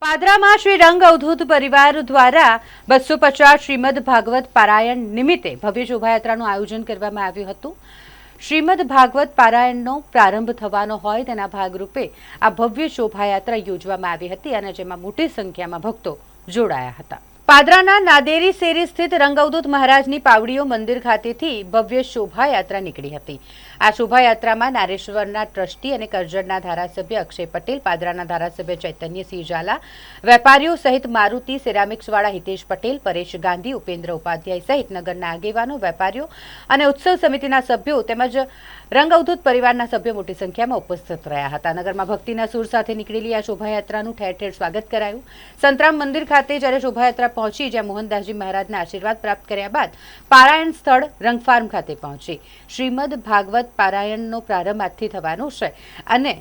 પાદરામાં શ્રી રંગ અવધૂત પરિવાર દ્વારા 250 શ્રીમદ ભાગવત પારાયણ નિમિત્તે ભવ્ય શોભાયાત્રાનું આયોજન કરવામાં આવ્યું હતું। શ્રીમદ ભાગવત પારાયણનો પ્રારંભ થવાનો હોય તેના ભાગરૂપે આ ભવ્ય શોભાયાત્રા યોજવામાં આવી હતી અને જેમાં મોટી સંખ્યામાં ભક્તો જોડાયા હતા। પાદરાના નાદેરી શેરી સ્થિત રંગ અવધૂત મહારાજની પાવડીઓ મંદિર ખાતેથી ભવ્ય શોભાયાત્રા નીકળી હતી। આ શોભાયાત્રામાં નારેશ્વરના ટ્રસ્ટી અને કરજણના ધારાસભ્ય અક્ષય પટેલ, પાદરાના ધારાસભ્ય ચૈતન્યસિંહ ઝાલા, વેપારીઓ સહિત મારુતિ સિરામિક્સવાળા હિતેશ પટેલ, પરેશ ગાંધી, ઉપેન્દ્ર ઉપાધ્યાય સહિત નગરના આગેવાનો, વેપારીઓ અને ઉત્સવ સમિતિના સભ્યો તેમજ રંગ અવધૂત પરિવારના સભ્યો મોટી સંખ્યામાં ઉપસ્થિત રહ્યા હતા। નગરમાં ભક્તિના સૂર સાથે નીકળેલી આ શોભાયાત્રાનું ઠેર ઠેર સ્વાગત કરાયું। સંતરામ મંદિર ખાતે જ્યારે શોભાયાત્રા પહોંચી, જ્યાં મોહનદાસજી મહારાજના આશીર્વાદ પ્રાપ્ત કર્યા બાદ પારાયણ સ્થળ રંગ ફાર્મ ખાતે પહોંચી। શ્રીમદ ભાગવત પારાયણનો પ્રારંભ આજથી થવાનો છે અને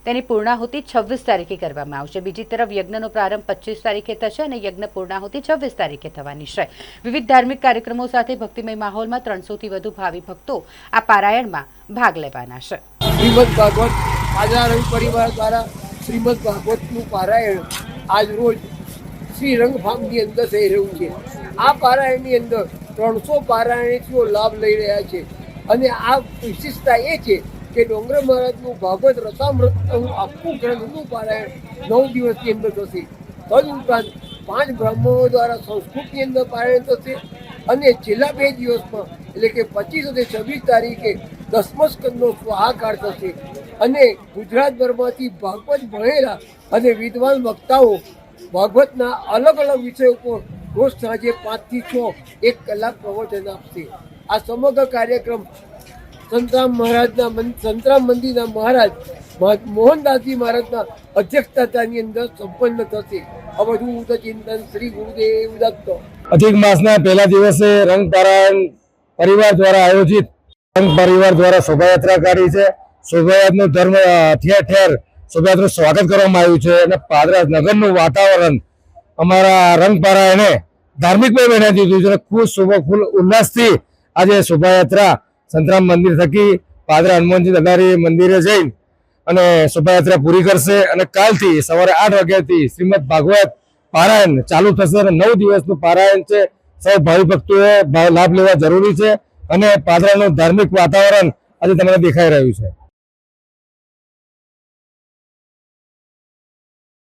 તેની પૂર્ણાહુતિ 26 તારીખે કરવામાં આવશે। બીજી તરફ યજ્ઞનો પ્રારંભ 25 તારીખે થશે અને યજ્ઞ પૂર્ણાહુતિ 26 તારીખે થવાની છે। વિવિધ ધાર્મિક કાર્યક્રમો સાથે ભક્તિમય માહોલમાં 300 થી વધુ ભાવિ ભક્તો આ પારાયણમાં ભાગ લેવાના છે। શ્રીમદ ભાગવત પાદરા રંગ પરિવાર દ્વારા શ્રીમદ ભાગવતનું પારાયણ આજ રોજ શ્રી રંગ ફાર્મની અંદર થઈ રહ્યું છે। આ પારાયણની અંદર 300 પારાયણીઓ લાભ લઈ રહ્યા છે અને આ વિશેષતા એ છે કે ડોંગર મહારાજનું ભાગવત રસામૃતનું આખું ગ્રંથનું પારાયણ 9 દિવસની અંદર થશે। તદુપરાંત 5 બ્રાહ્મણો દ્વારા સંસ્કૃતની અંદર પારાયણ થશે અને છેલ્લા 2 દિવસમાં એટલે કે 25 અને 26 તારીખે 10મા સ્કંદનો સ્વાહાકાર થશે અને ગુજરાતભરમાંથી ભાગવત ભણેલા અને વિદ્વાન વક્તાઓ ભાગવતના અલગ અલગ વિષયો પર રોજ સાંજે 5 થી 6 1 કલાક પ્રવચન આપશે। આ સમગ્ર કાર્યક્રમ સંતરામ મંદિરના મહારાજ મોહનદાસજી મહારાજના અધ્યક્ષતાની અંદર સંપન્ન થશે। અવધૂત ચિંતન શ્રી ગુરુદેવ દત્ત। અધિક માસના પહેલા દિવસે રંગ પારાયણ પરિવાર દ્વારા આયોજિત રંગ પરિવાર દ્વારા શોભાયાત્રા કાઢી છે। શોભાયાત્રાનું ધર્મ ઠેર ઠેર શોભાયાત્રાનું સ્વાગત કરવામાં આવ્યું છે અને પાદરા નગરનું વાતાવરણ અમારા રંગ પારાયણે ધાર્મિકમય બનાવી દીધું છે। ખૂબ ઉલ્લાસથી આજે શોભાયાત્રા સંતરામ મંદિર થકી પાદરા હનુમાનજી દાદારી મંદિરે જઈ અને શોભાયાત્રા પૂરી કરશે અને કાલથી સવારે 8 વાગ્યાથી શ્રીમદ ભાગવત પારાયણ ચાલુ થશે અને 9 દિવસનું પારાયણ છે। સૌ ભાવિ ભક્તોએ લાભ લેવા જરૂરી છે અને પાદરાનું ધાર્મિક વાતાવરણ આજે તમને દેખાઈ રહ્યું છે।